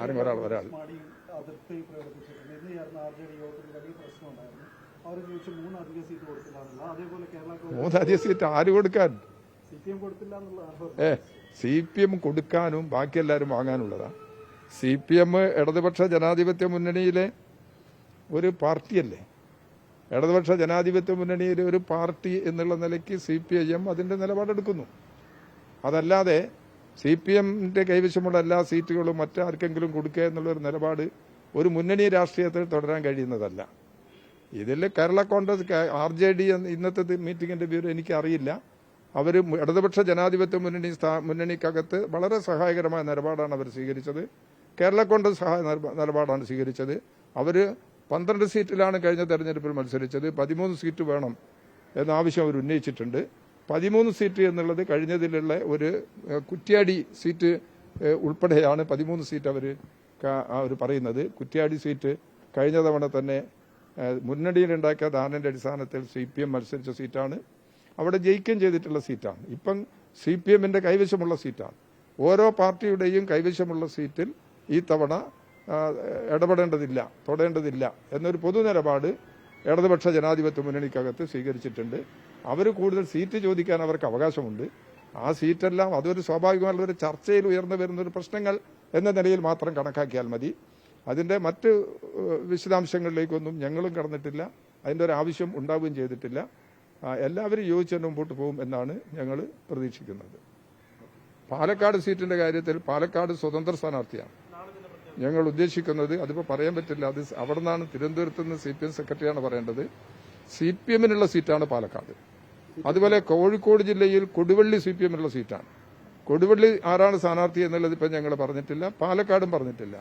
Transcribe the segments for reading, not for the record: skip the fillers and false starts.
ആരും ഒരാൾ അതിർത്തി പ്രകടിപ്പിച്ചിട്ടുണ്ട്. ഇന്ന് ചേർന്ന RJD യോഗത്തിൽ വലിയ പ്രശ്നമുണ്ടായിരുന്നു. അവർ ചോദിച്ചു 3 അധിക സീറ്റ് കൊടുത്തില്ലാന്നില്ല. അതേപോലെ കേരള 3 അധിക സീറ്റ് ആര് കൊടുക്കാൻ? CPM കൊടുത്തില്ല എന്നുള്ളതാണ്. CPM കൊടുക്കാനും ബാക്കി എല്ലാവരും വാങ്ങാനുള്ളതാ. CPM ഇടതുപക്ഷ ജനാധിപത്യ മുന്നണിയിലെ ഒരു പാർട്ടിയല്ലേ. ഇടതുപക്ഷ ജനാധിപത്യ മുന്നണിയിലെ ഒരു പാർട്ടി എന്നുള്ള നിലയ്ക്ക് CPIM അതിന്റെ നിലപാടെടുക്കുന്നു. അതല്ലാതെ CPMന്റെ കൈവശമുള്ള എല്ലാ സീറ്റുകളും മറ്റാർക്കെങ്കിലും കൊടുക്കുക എന്നുള്ളൊരു നിലപാട് ഒരു മുന്നണി രാഷ്ട്രീയത്തിൽ തുടരാൻ കഴിയുന്നതല്ല. ഇതിൽ കേരള കോൺഗ്രസ് RJD ഇന്നത്തെ മീറ്റിംഗിന്റെ പേര് എനിക്കറിയില്ല. അവർ ഇടതുപക്ഷ ജനാധിപത്യ മുന്നണിക്കകത്ത് വളരെ സഹായകരമായ നിലപാടാണ് അവർ സ്വീകരിച്ചത്. കേരള കോൺഗ്രസ് നിലപാടാണ് സ്വീകരിച്ചത്. അവർ 12 സീറ്റിലാണ് കഴിഞ്ഞ തെരഞ്ഞെടുപ്പിൽ മത്സരിച്ചത്. 13 സീറ്റ് വേണം എന്ന ആവശ്യം അവർ ഉന്നയിച്ചിട്ടുണ്ട്. 13 സീറ്റ് എന്നുള്ളത് കഴിഞ്ഞതിലുള്ള ഒരു കുറ്റ്യാടി സീറ്റ് ഉൾപ്പെടെയാണ് 13 സീറ്റ് അവർ പറയുന്നത്. കുറ്റ്യാടി സീറ്റ് കഴിഞ്ഞ തവണ തന്നെ മുന്നണിയിലുണ്ടാക്കിയ ധാരണയുടെ അടിസ്ഥാനത്തിൽ CPM മത്സരിച്ച സീറ്റാണ്. അവിടെ ജയിക്കുകയും ചെയ്തിട്ടുള്ള സീറ്റാണ്. ഇപ്പം CPMന്റെ കൈവശമുള്ള സീറ്റാണ്. ഓരോ പാർട്ടിയുടെയും കൈവശമുള്ള സീറ്റിൽ ഈ തവണ ഇടപെടേണ്ടതില്ല, തൊടേണ്ടതില്ല എന്നൊരു പൊതു നിലപാട് ഇടതുപക്ഷ ജനാധിപത്യ മുന്നണിക്കകത്ത് സ്വീകരിച്ചിട്ടുണ്ട്. അവർ കൂടുതൽ സീറ്റ് ചോദിക്കാൻ അവർക്ക് അവകാശമുണ്ട്. ആ സീറ്റെല്ലാം അതൊരു സ്വാഭാവികമായുള്ള ഒരു ചർച്ചയിൽ ഉയർന്നു വരുന്ന ഒരു പ്രശ്നങ്ങൾ എന്ന നിലയിൽ മാത്രം കണക്കാക്കിയാൽ മതി. അതിന്റെ മറ്റ് വിശദാംശങ്ങളിലേക്കൊന്നും ഞങ്ങളും കടന്നിട്ടില്ല. അതിന്റെ ഒരു ആവശ്യം ഉണ്ടാവുകയും ചെയ്തിട്ടില്ല. എല്ലാവരും യോജിച്ച് തന്നെ മുമ്പോട്ട് പോകും എന്നാണ് ഞങ്ങൾ പ്രതീക്ഷിക്കുന്നത്. പാലക്കാട് സീറ്റിന്റെ കാര്യത്തിൽ പാലക്കാട് സ്വതന്ത്ര സ്ഥാനാർത്ഥിയാണ് ഞങ്ങൾ ഉദ്ദേശിക്കുന്നത്. അതിപ്പോൾ പറയാൻ പറ്റില്ല. അത് അവിടെ നിന്നാണ്, തിരുവനന്തപുരത്ത് നിന്ന് CPM സെക്രട്ടറിയാണ് പറയേണ്ടത്. CPMനുള്ള സീറ്റാണ് പാലക്കാട്. അതുപോലെ കോഴിക്കോട് ജില്ലയിൽ കൊടുവള്ളി CPMനുള്ള സീറ്റാണ്. കൊടുവള്ളി ആരാണ് സ്ഥാനാർത്ഥി എന്നുള്ളത് ഇപ്പം ഞങ്ങൾ പറഞ്ഞിട്ടില്ല. പാലക്കാടും പറഞ്ഞിട്ടില്ല.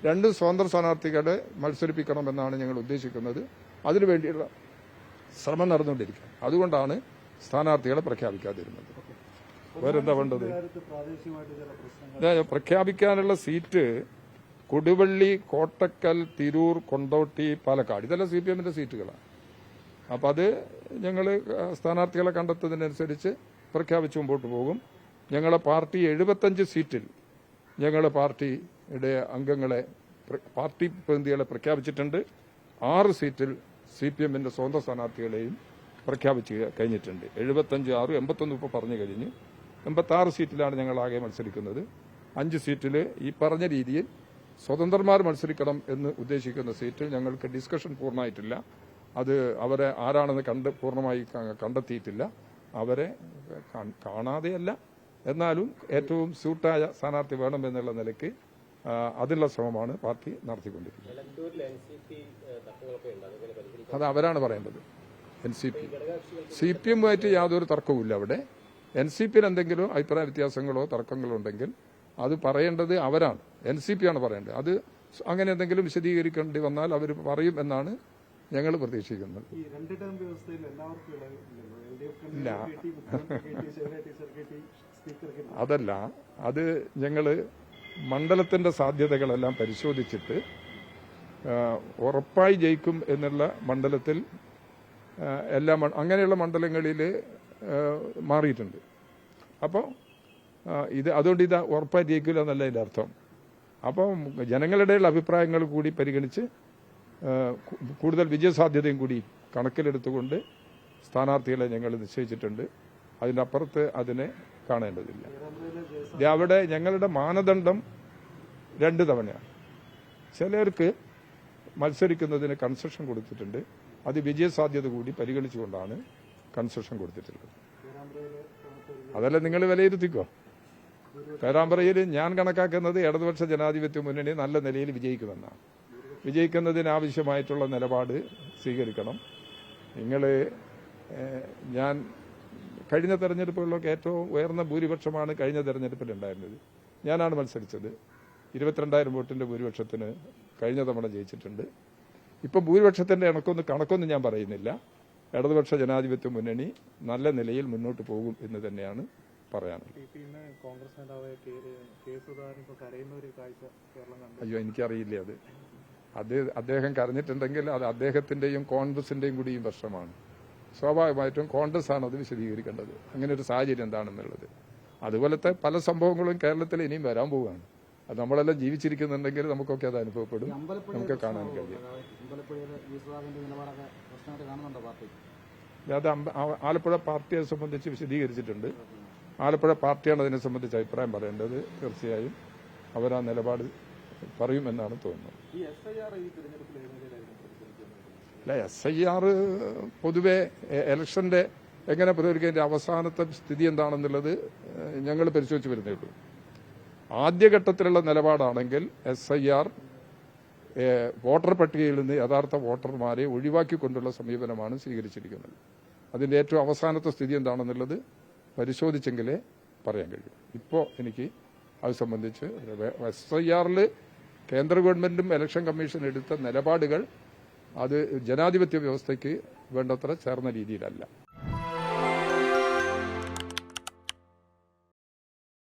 2 സ്വതന്ത്ര സ്ഥാനാർത്ഥികളെ മത്സരിപ്പിക്കണമെന്നാണ് ഞങ്ങൾ ഉദ്ദേശിക്കുന്നത്. അതിനുവേണ്ടിയുള്ള ശ്രമം നടന്നുകൊണ്ടിരിക്കുക. അതുകൊണ്ടാണ് സ്ഥാനാർത്ഥികളെ പ്രഖ്യാപിക്കാതിരുന്നത്. വേറെന്താ വേണ്ടത്? പ്രഖ്യാപിക്കാനുള്ള സീറ്റ് കൊടുവള്ളി, കോട്ടക്കൽ, തിരൂർ, കൊണ്ടോട്ടി, പാലക്കാട് ഇതെല്ലാം CPMന്റെ സീറ്റുകളാണ്. അപ്പം അത് ഞങ്ങൾ സ്ഥാനാർത്ഥികളെ കണ്ടെത്തുന്നതിനനുസരിച്ച് പ്രഖ്യാപിച്ച് മുമ്പോട്ട് പോകും. ഞങ്ങളെ പാർട്ടി 75 സീറ്റിൽ ഞങ്ങൾ പാർട്ടിയുടെ അംഗങ്ങളെ, പാർട്ടി പ്രതിനിധികളെ പ്രഖ്യാപിച്ചിട്ടുണ്ട്. 6 സീറ്റിൽ CPMന്റെ സ്വന്തം സ്ഥാനാർത്ഥികളെയും പ്രഖ്യാപിച്ച് കഴിഞ്ഞിട്ടുണ്ട്. 75, 6, 81 ഇപ്പോൾ പറഞ്ഞു കഴിഞ്ഞ് 86 സീറ്റിലാണ് ഞങ്ങൾ ആകെ മത്സരിക്കുന്നത്. 5 സീറ്റിൽ ഈ പറഞ്ഞ രീതിയിൽ സ്വതന്ത്രന്മാർ മത്സരിക്കണം എന്ന് ഉദ്ദേശിക്കുന്ന സീറ്റിൽ ഞങ്ങൾക്ക് ഡിസ്കഷൻ പൂർണ്ണമായിട്ടില്ല. അത് അവരെ ആരാണെന്ന് പൂർണ്ണമായി കണ്ടെത്തിയിട്ടില്ല. അവരെ കാണാതെയല്ല, എന്നാലും ഏറ്റവും സ്യൂട്ടായ സ്ഥാനാർത്ഥി വേണമെന്നുള്ള നിലയ്ക്ക് അതിനുള്ള ശ്രമമാണ് പാർട്ടി നടത്തിക്കൊണ്ടിരിക്കുന്നത്. അത് അവരാണ് പറയേണ്ടത്. NCP CPMുമായിട്ട് യാതൊരു തർക്കവുമില്ല. അവിടെ NCPയിൽ എന്തെങ്കിലും അഭിപ്രായ വ്യത്യാസങ്ങളോ തർക്കങ്ങളോ ഉണ്ടെങ്കിൽ അത് പറയേണ്ടത് അവരാണ്. NCP ആണ് പറയേണ്ടത്. അത് അങ്ങനെ എന്തെങ്കിലും വിശദീകരിക്കേണ്ടി വന്നാൽ അവർ പറയും എന്നാണ് ഞങ്ങൾ പ്രതീക്ഷിക്കുന്നത്. ഇല്ല, അതല്ല. അത് ഞങ്ങൾ മണ്ഡലത്തിന്റെ സാധ്യതകളെല്ലാം പരിശോധിച്ചിട്ട് ഉറപ്പായി ജയിക്കും എന്നുള്ള മണ്ഡലത്തിൽ അങ്ങനെയുള്ള മണ്ഡലങ്ങളിൽ മാറിയിട്ടുണ്ട്. അപ്പോൾ അതുകൊണ്ട് ഇത് ഉറപ്പായി ജയിക്കില്ല എന്നല്ല ഇതിന്റെ അർത്ഥം. അപ്പോൾ ജനങ്ങളുടെയുള്ള അഭിപ്രായങ്ങൾ കൂടി പരിഗണിച്ച് കൂടുതൽ വിജയസാധ്യതയും കൂടി കണക്കിലെടുത്തുകൊണ്ട് സ്ഥാനാർത്ഥികളെ ഞങ്ങൾ നിശ്ചയിച്ചിട്ടുണ്ട്. അതിനപ്പുറത്ത് അതിനെ കാണേണ്ടതില്ല. അവിടെ ഞങ്ങളുടെ മാനദണ്ഡം 2 തവണയാണ്. ചിലർക്ക് മത്സരിക്കുന്നതിന് കൺസെഷൻ കൊടുത്തിട്ടുണ്ട്. അത് വിജയസാധ്യത കൂടി പരിഗണിച്ചുകൊണ്ടാണ് കൺസെഷൻ കൊടുത്തിട്ടുള്ളത്. അതല്ല നിങ്ങൾ വിലയിരുത്തിക്കോ. പേരാമ്പ്രയിൽ ഞാൻ കണക്കാക്കുന്നത് ഇടതുപക്ഷ ജനാധിപത്യ മുന്നണി നല്ല നിലയിൽ വിജയിക്കുമെന്നാണ്. വിജയിക്കുന്നതിനാവശ്യമായിട്ടുള്ള നിലപാട് സ്വീകരിക്കണം. ഞാൻ കഴിഞ്ഞ തെരഞ്ഞെടുപ്പുകളിലൊക്കെ ഏറ്റവും ഉയർന്ന ഭൂരിപക്ഷമാണ് കഴിഞ്ഞ തെരഞ്ഞെടുപ്പിൽ ഉണ്ടായിരുന്നത്. ഞാനാണ് മത്സരിച്ചത്. 22,000 വോട്ടിന്റെ ഭൂരിപക്ഷത്തിന് കഴിഞ്ഞ തവണ ജയിച്ചിട്ടുണ്ട്. ഇപ്പം ഭൂരിപക്ഷത്തിന്റെ കണക്കൊന്നും ഞാൻ പറയുന്നില്ല. ഇടതുപക്ഷ ജനാധിപത്യ മുന്നണി നല്ല നിലയിൽ മുന്നോട്ട് പോകും എന്ന് തന്നെയാണ് പറയാനുള്ളത്. അയ്യോ, എനിക്കറിയില്ല. അത് അദ്ദേഹം കരഞ്ഞിട്ടുണ്ടെങ്കിൽ അത് അദ്ദേഹത്തിന്റെയും കോൺഗ്രസിന്റെയും കൂടിയും പ്രശ്നമാണ്. സ്വാഭാവികമായിട്ടും കോൺഗ്രസ് ആണ് അത് വിശദീകരിക്കേണ്ടത്, അങ്ങനെ ഒരു സാഹചര്യം എന്താണെന്നുള്ളത്. അതുപോലത്തെ പല സംഭവങ്ങളും കേരളത്തിൽ ഇനിയും വരാൻ പോവുകയാണ്. അത് നമ്മളെല്ലാം ജീവിച്ചിരിക്കുന്നുണ്ടെങ്കിൽ നമുക്കൊക്കെ അത് അനുഭവപ്പെടും, നമുക്ക് കാണാൻ കഴിയും. അത് ആലപ്പുഴ പാർട്ടിയെ സംബന്ധിച്ച് വിശദീകരിച്ചിട്ടുണ്ട്. ആലപ്പുഴ പാർട്ടിയാണ് അതിനെ സംബന്ധിച്ച് അഭിപ്രായം പറയേണ്ടത്. തീർച്ചയായും അവരാ നിലപാട് പറയുമെന്നാണ് തോന്നുന്നത്. അല്ല, SIR പൊതുവെ ഇലക്ഷന്റെ എങ്ങനെ പ്രതികരിക്കുന്നതിന്റെ അവസാനത്തെ സ്ഥിതി എന്താണെന്നുള്ളത് ഞങ്ങൾ പരിശോധിച്ച് വരുന്നേ ഉള്ളൂ. ആദ്യഘട്ടത്തിലുള്ള നിലപാടാണെങ്കിൽ SIR വോട്ടർ പട്ടികയിൽ നിന്ന് യഥാർത്ഥ വോട്ടർമാരെ ഒഴിവാക്കിക്കൊണ്ടുള്ള സമീപനമാണ് സ്വീകരിച്ചിരിക്കുന്നത്. അതിന്റെ ഏറ്റവും അവസാനത്തെ സ്ഥിതി എന്താണെന്നുള്ളത് പരിശോധിച്ചെങ്കിലേ പറയാൻ കഴിയും. ഇപ്പോൾ എനിക്ക് അത് സംബന്ധിച്ച് SIR കേന്ദ്ര ഗവൺമെന്റും ഇലക്ഷൻ കമ്മീഷൻ എടുത്ത നിലപാടുകൾ അത് ജനാധിപത്യ വ്യവസ്ഥയ്ക്ക് വേണ്ടത്ര ചേർന്ന രീതിയിലല്ല.